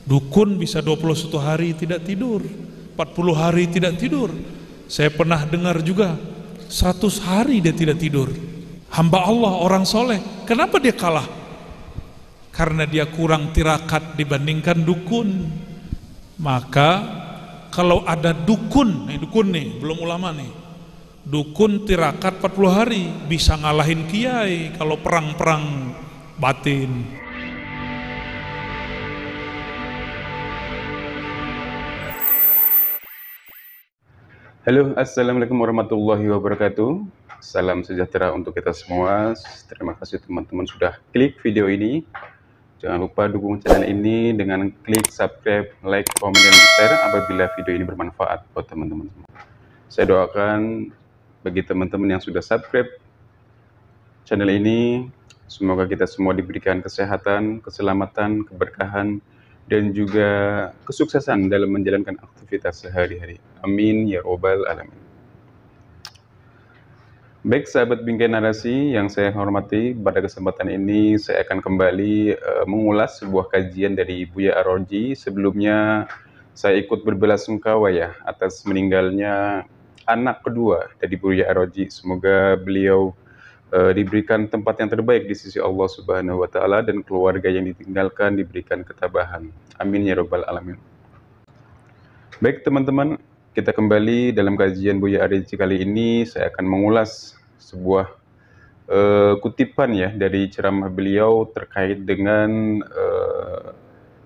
Dukun bisa 21 hari tidak tidur, 40 hari tidak tidur. Saya pernah dengar juga 100 hari dia tidak tidur. Hamba Allah, orang soleh, kenapa dia kalah? Karena dia kurang tirakat dibandingkan dukun. Maka kalau ada dukun nih, belum ulama nih, dukun tirakat 40 hari bisa ngalahin kiai kalau perang-perang batin. Halo, assalamualaikum warahmatullahi wabarakatuh. Salam sejahtera untuk kita semua. Terima kasih teman-teman sudah klik video ini. Jangan lupa dukung channel ini dengan klik subscribe, like, komen, dan share apabila video ini bermanfaat buat teman-teman semua. Saya doakan bagi teman-teman yang sudah subscribe channel ini, semoga kita semua diberikan kesehatan, keselamatan, keberkahan, dan juga kesuksesan dalam menjalankan aktivitas sehari-hari. Amin ya robbal alamin. Baik sahabat Bingkai Narasi yang saya hormati, pada kesempatan ini saya akan kembali mengulas sebuah kajian dari Buya Ar-Raji. Sebelumnya saya ikut berbelasungkawa ya atas meninggalnya anak kedua dari Buya Ar-Raji. Semoga beliau diberikan tempat yang terbaik di sisi Allah Subhanahu wa Ta'ala, dan keluarga yang ditinggalkan diberikan ketabahan. Amin ya robbal alamin. Baik teman-teman, kita kembali dalam kajian Buya Ar-Raji kali ini. Saya akan mengulas sebuah kutipan ya dari ceramah beliau terkait dengan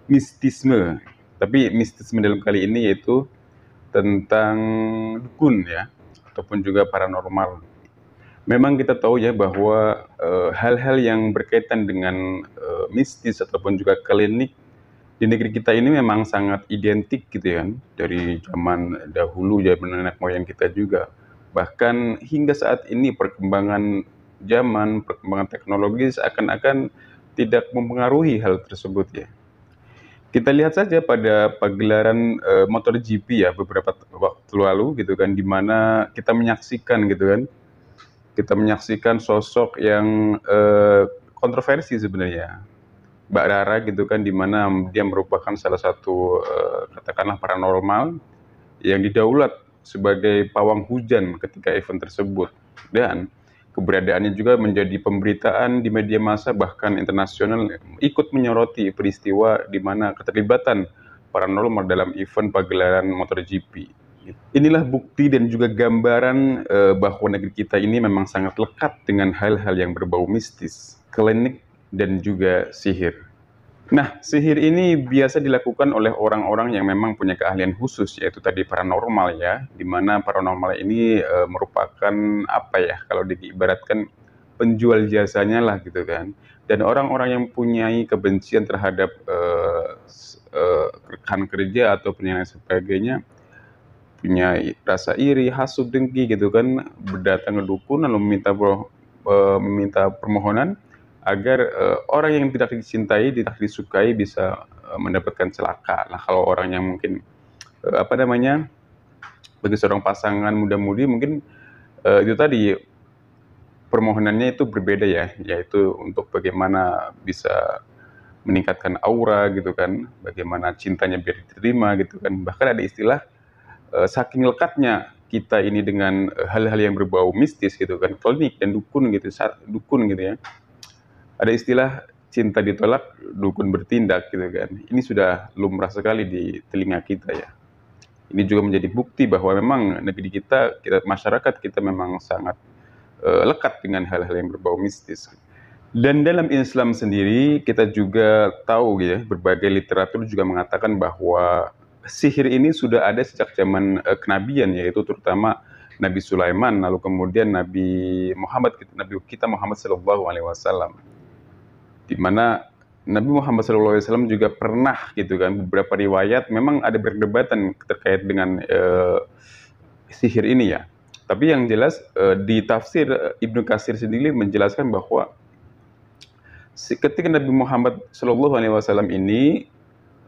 mistisme. Tapi mistisme dalam kali ini yaitu tentang dukun ya, ataupun juga paranormal. Memang kita tahu ya bahwa hal-hal yang berkaitan dengan mistis ataupun juga klinik di negeri kita ini memang sangat identik gitu ya, dari zaman dahulu, zaman nenek moyang kita juga. Bahkan hingga saat ini perkembangan zaman, perkembangan teknologi seakan-akan tidak mempengaruhi hal tersebut ya. Kita lihat saja pada pagelaran MotoGP ya beberapa waktu lalu gitu kan, di mana kita menyaksikan gitu kan, kita menyaksikan sosok yang kontroversi sebenarnya, Mbak Rara gitu kan, di mana dia merupakan salah satu katakanlah paranormal yang didaulat sebagai pawang hujan ketika event tersebut, dan keberadaannya juga menjadi pemberitaan di media massa bahkan internasional, ikut menyoroti peristiwa di mana keterlibatan paranormal dalam event pagelaran MotoGP. Inilah bukti dan juga gambaran bahwa negeri kita ini memang sangat lekat dengan hal-hal yang berbau mistis, klinik, dan juga sihir. Nah, sihir ini biasa dilakukan oleh orang-orang yang memang punya keahlian khusus, yaitu tadi paranormal ya, di mana paranormal ini merupakan apa ya, kalau diibaratkan penjual jasanya lah gitu kan. Dan orang-orang yang punya kebencian terhadap rekan kerja ataupun yang lain sebagainya, punya rasa iri, hasut, dengki gitu kan, berdatang ke dukun lalu meminta permohonan agar orang yang tidak dicintai, tidak disukai bisa mendapatkan celaka. Nah, kalau orang yang mungkin apa namanya, bagi seorang pasangan muda-mudi mungkin itu tadi permohonannya itu berbeda ya, yaitu untuk bagaimana bisa meningkatkan aura gitu kan, bagaimana cintanya biar diterima gitu kan. Bahkan ada istilah saking lekatnya kita ini dengan hal-hal yang berbau mistis gitu kan, klinik dan dukun gitu ya. Ada istilah cinta ditolak, dukun bertindak gitu kan. Ini sudah lumrah sekali di telinga kita ya. Ini juga menjadi bukti bahwa memang negeri kita masyarakat kita memang sangat lekat dengan hal-hal yang berbau mistis. Dan dalam Islam sendiri kita juga tahu ya, berbagai literatur juga mengatakan bahwa sihir ini sudah ada sejak zaman kenabian, yaitu terutama Nabi Sulaiman, lalu kemudian Nabi kita Muhammad Shallallahu Alaihi Wasallam, di mana Nabi Muhammad Shallallahu Alaihi Wasallam juga pernah gitu kan, beberapa riwayat memang ada perdebatan terkait dengan sihir ini ya. Tapi yang jelas di tafsir Ibnu Katsir sendiri menjelaskan bahwa ketika Nabi Muhammad Shallallahu Alaihi Wasallam ini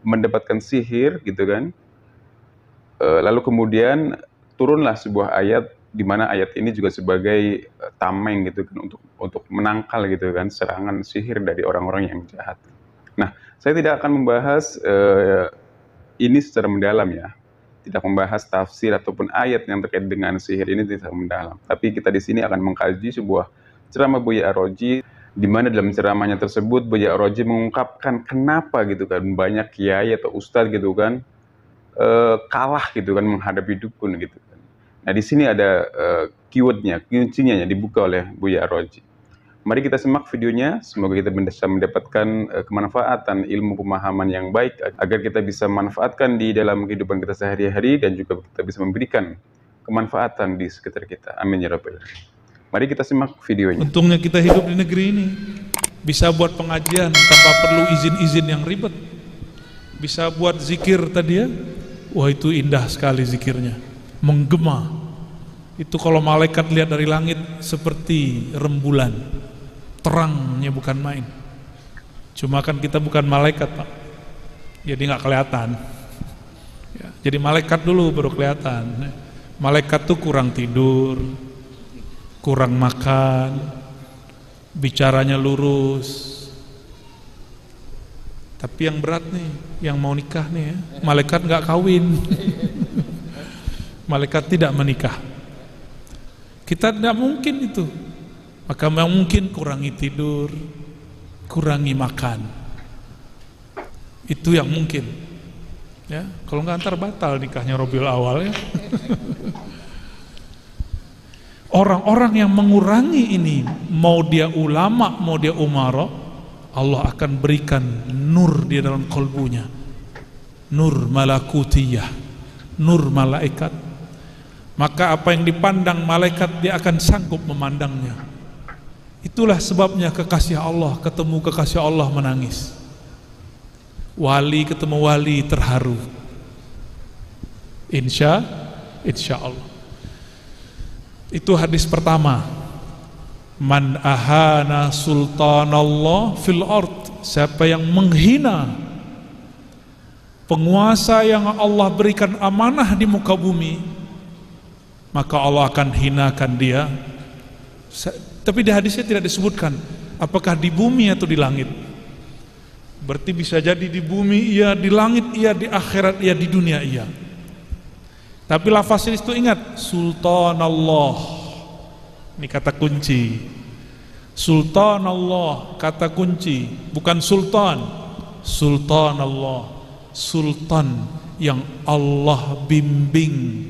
mendapatkan sihir gitu kan, lalu kemudian turunlah sebuah ayat di mana ayat ini juga sebagai tameng gitu kan, untuk menangkal gitu kan serangan sihir dari orang-orang yang jahat. Nah, Saya tidak akan membahas ini secara mendalam ya. Tidak membahas tafsir ataupun ayat yang terkait dengan sihir ini tidak mendalam. Tapi kita di sini akan mengkaji sebuah ceramah Buya Ar-Raji, di mana dalam ceramahnya tersebut Buya Ar-Raji mengungkapkan kenapa gitu kan banyak kiai atau ustadz gitu kan kalah gitu kan menghadapi dukun gitu kan. Nah di sini ada keywordnya, kuncinya yang dibuka oleh Buya Ar-Raji. Mari kita simak videonya, semoga kita bisa mendapatkan kemanfaatan ilmu pemahaman yang baik agar kita bisa manfaatkan di dalam kehidupan kita sehari-hari dan juga kita bisa memberikan kemanfaatan di sekitar kita. Amin ya rabbal alamin. Mari kita simak videonya. Untungnya kita hidup di negeri ini, bisa buat pengajian tanpa perlu izin-izin yang ribet, bisa buat zikir tadi ya. Wah itu indah sekali zikirnya, menggema. Itu kalau malaikat lihat dari langit seperti rembulan, terangnya bukan main. Cuma kan kita bukan malaikat Pak, jadi nggak kelihatan ya, jadi malaikat dulu baru kelihatan. Malaikat tuh kurang tidur, kurang makan, bicaranya lurus. Tapi yang berat nih, yang mau nikah nih ya, malaikat nggak kawin. Malaikat tidak menikah. Kita tidak mungkin itu. Maka mungkin kurangi tidur, kurangi makan. Itu yang mungkin. Ya, kalau nggak antar batal nikahnya Rabiul Awal ya. Orang-orang yang mengurangi ini, mau dia ulama, mau dia umara, Allah akan berikan nur di dalam kalbunya. Nur malakutiyah, nur malaikat. Maka apa yang dipandang malaikat dia akan sanggup memandangnya. Itulah sebabnya kekasih Allah ketemu kekasih Allah menangis. Wali ketemu wali terharu. Insya Allah. Itu hadis pertama. Man ahana sultanallah fil ard. Siapa yang menghina penguasa yang Allah berikan amanah di muka bumi, maka Allah akan hinakan dia. Tapi di hadisnya tidak disebutkan apakah di bumi atau di langit. Berarti bisa jadi di bumi iya, di langit iya, di akhirat iya, di dunia iya. Tapi lafaz itu ingat, Sultanallah. Ini kata kunci. Sultanallah kata kunci, bukan sultan. Sultanallah, sultan yang Allah bimbing,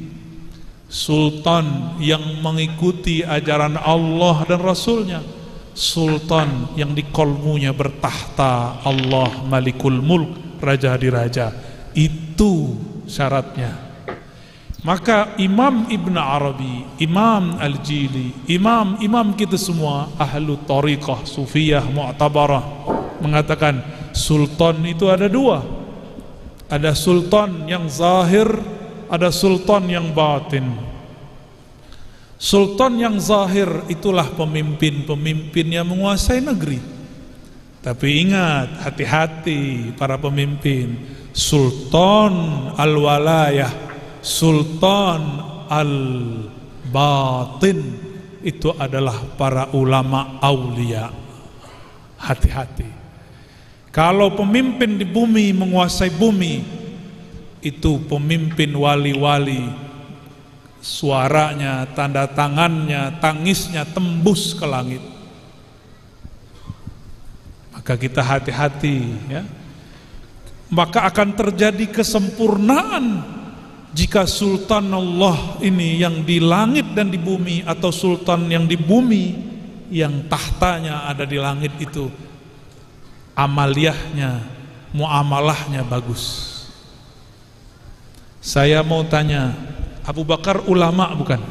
sultan yang mengikuti ajaran Allah dan Rasulnya, sultan yang di kolmunya bertahta Allah Malikul Mulk, raja di raja. Itu syaratnya. Maka Imam Ibn Arabi, Imam Al-Jili, imam kita semua ahlu tariqah, sufiyah, mu'tabarah, mengatakan sultan itu ada dua. Ada sultan yang zahir, ada sultan yang batin. Sultan yang zahir itulah pemimpin-pemimpin yang menguasai negeri. Tapi ingat, hati-hati para pemimpin. Sultan al-walayah, sultan al-batin itu adalah para ulama aulia. Hati-hati. Kalau pemimpin di bumi menguasai bumi, itu pemimpin wali-wali, suaranya, tanda tangannya, tangisnya tembus ke langit. Maka kita hati-hati ya. Maka akan terjadi kesempurnaan jika sultan Allah ini yang di langit dan di bumi, atau sultan yang di bumi yang tahtanya ada di langit itu amaliyahnya, muamalahnya bagus. Saya mau tanya, Abu Bakar ulama bukan?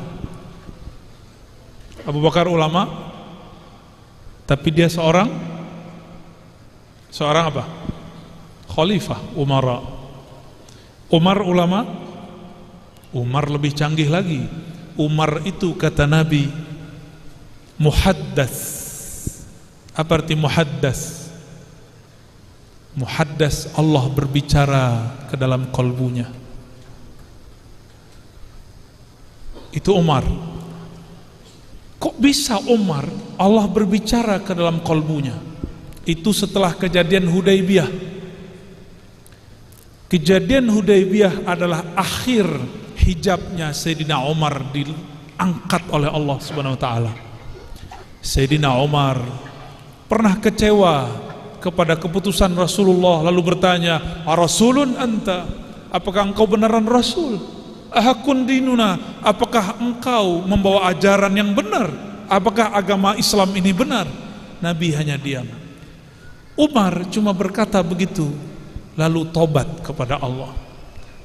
Abu Bakar ulama, tapi dia seorang apa? Khalifah, umara. Umar ulama? Umar lebih canggih lagi. Umar itu kata Nabi muhaddas. Apa arti muhaddas? Muhaddas, Allah berbicara ke dalam kalbunya. Itu Umar. Kok bisa Umar Allah berbicara ke dalam kalbunya? Itu setelah kejadian Hudaybiyah. Kejadian Hudaybiyah adalah akhir hijabnya Sayyidina Umar diangkat oleh Allah Subhanahu wa taala. Sayyidina Umar pernah kecewa kepada keputusan Rasulullah, lalu bertanya, "Arasulun anta?" Apakah engkau beneran Rasul? "Ahakun dinuna?" Apakah engkau membawa ajaran yang benar? Apakah agama Islam ini benar? Nabi hanya diam. Umar cuma berkata begitu, lalu tobat kepada Allah.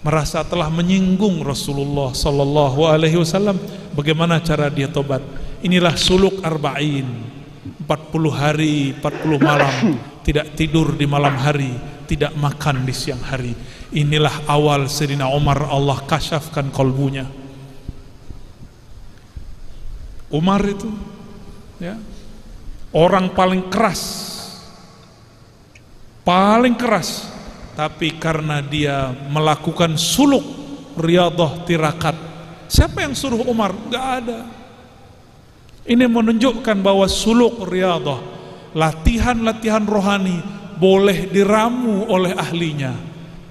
Merasa telah menyinggung Rasulullah sallallahu alaihi wasallam. Bagaimana cara dia tobat? Inilah suluk arba'in, 40 hari 40 malam, tidak tidur di malam hari, tidak makan di siang hari. Inilah awal Sayyidina Umar, Allah kasyafkan kolbunya. Umar itu ya, orang paling keras, tapi karena dia melakukan suluk riyadhah tirakat. Siapa yang suruh Umar? Gak ada. Ini menunjukkan bahwa suluk riyadhah, latihan-latihan rohani, boleh diramu oleh ahlinya.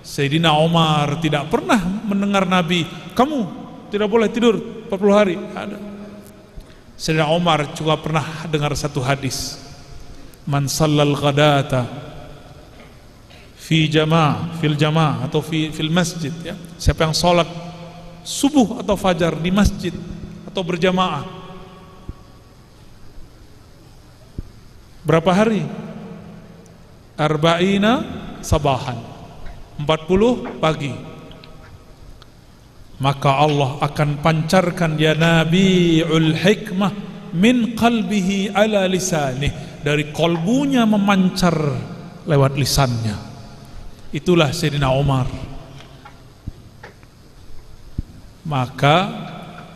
Sayyidina Umar tidak pernah mendengar Nabi, "Kamu tidak boleh tidur 40 hari." Ada. Sayyidina Umar juga pernah dengar satu hadis, "Man shallal ghadata fil jamaah atau fil masjid," ya. Siapa yang sholat subuh atau fajar di masjid atau berjamaah, berapa hari? Arba'ina sabahan, 40 pagi. Maka Allah akan pancarkan ya nabiul hikmah min qalbihi ala lisanih, dari kolbunya memancar lewat lisannya. Itulah Sayyidina Umar. Maka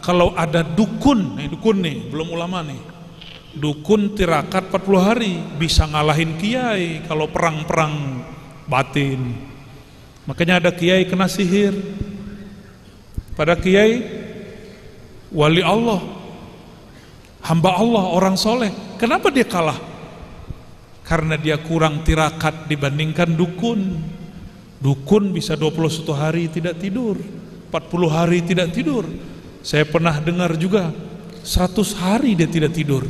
kalau ada dukun nih, belum ulama nih, dukun tirakat 40 hari bisa ngalahin kiai kalau perang-perang batin. Makanya ada kiai kena sihir, pada kiai wali Allah, hamba Allah, orang soleh. Kenapa dia kalah? Karena dia kurang tirakat dibandingkan dukun. Dukun bisa 21 hari tidak tidur, 40 hari tidak tidur. Saya pernah dengar juga 100 hari dia tidak tidur.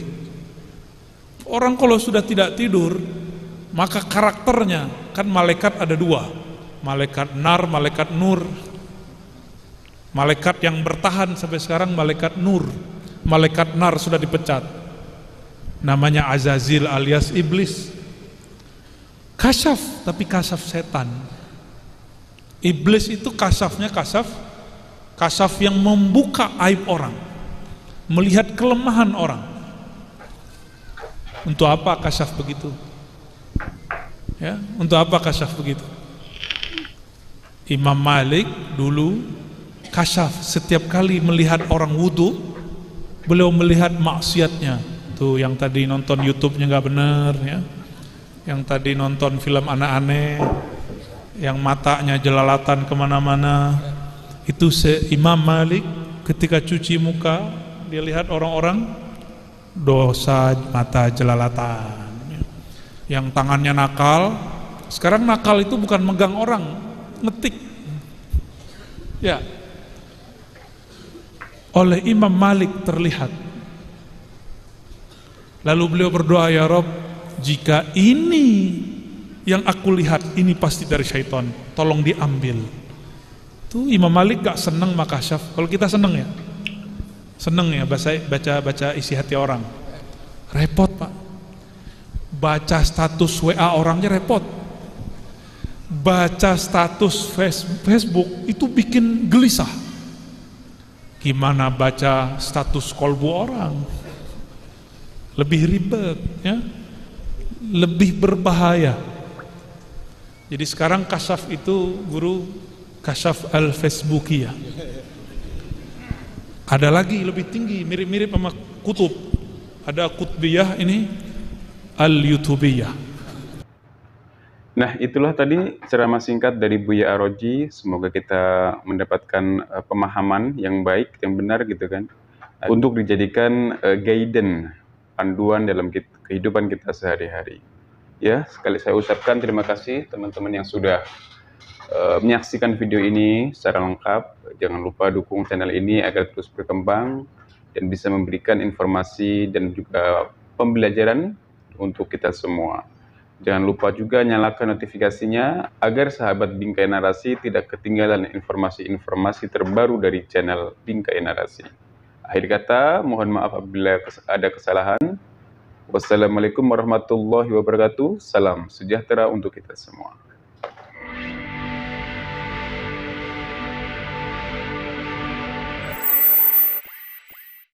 Orang kalau sudah tidak tidur, maka karakternya, kan malaikat ada dua, malaikat nar, malaikat nur. Malaikat yang bertahan sampai sekarang malaikat nur. Malaikat nar sudah dipecat, namanya Azazil alias iblis. Kasyaf, tapi kasyaf setan. Iblis itu kasyafnya kasyaf yang membuka aib orang, melihat kelemahan orang. Untuk apa kasyaf begitu? Ya, untuk apa kasyaf begitu? Imam Malik dulu kasyaf setiap kali melihat orang wudu, beliau melihat maksiatnya. Tuh yang tadi nonton YouTube-nya nggak bener ya, yang tadi nonton film aneh-aneh, yang matanya jelalatan kemana-mana. Itu Imam Malik ketika cuci muka, dia lihat orang-orang dosa mata jelalatan. Yang tangannya nakal, sekarang nakal itu bukan megang orang, ngetik. Ya, oleh Imam Malik terlihat. Lalu beliau berdoa, ya Rob, jika ini yang aku lihat, ini pasti dari syaitan, tolong diambil. Tuh Imam Malik gak seneng makasyaf. Kalau kita seneng ya, seneng ya baca isi hati orang. Repot pak, baca status WA orangnya repot, baca status Facebook itu bikin gelisah. Gimana baca status kolbu orang? Lebih ribet ya, lebih berbahaya. Jadi sekarang kasyaf itu guru kasyaf al-Facebookiyah. Ada lagi lebih tinggi, mirip-mirip sama kutub. Ada kutbiyah, ini al-YouTubiyah. Nah, itulah tadi ceramah singkat dari Buya Aroji. Semoga kita mendapatkan pemahaman yang baik, yang benar gitu kan, untuk dijadikan guidance, panduan dalam kehidupan kita sehari-hari. Ya, sekali saya ucapkan terima kasih teman-teman yang sudah menyaksikan video ini secara lengkap. Jangan lupa dukung channel ini agar terus berkembang dan bisa memberikan informasi dan juga pembelajaran untuk kita semua. Jangan lupa juga nyalakan notifikasinya agar sahabat Bingkai Narasi tidak ketinggalan informasi-informasi terbaru dari channel Bingkai Narasi. Akhir kata, mohon maaf apabila ada kesalahan. Wassalamualaikum warahmatullahi wabarakatuh. Salam sejahtera untuk kita semua.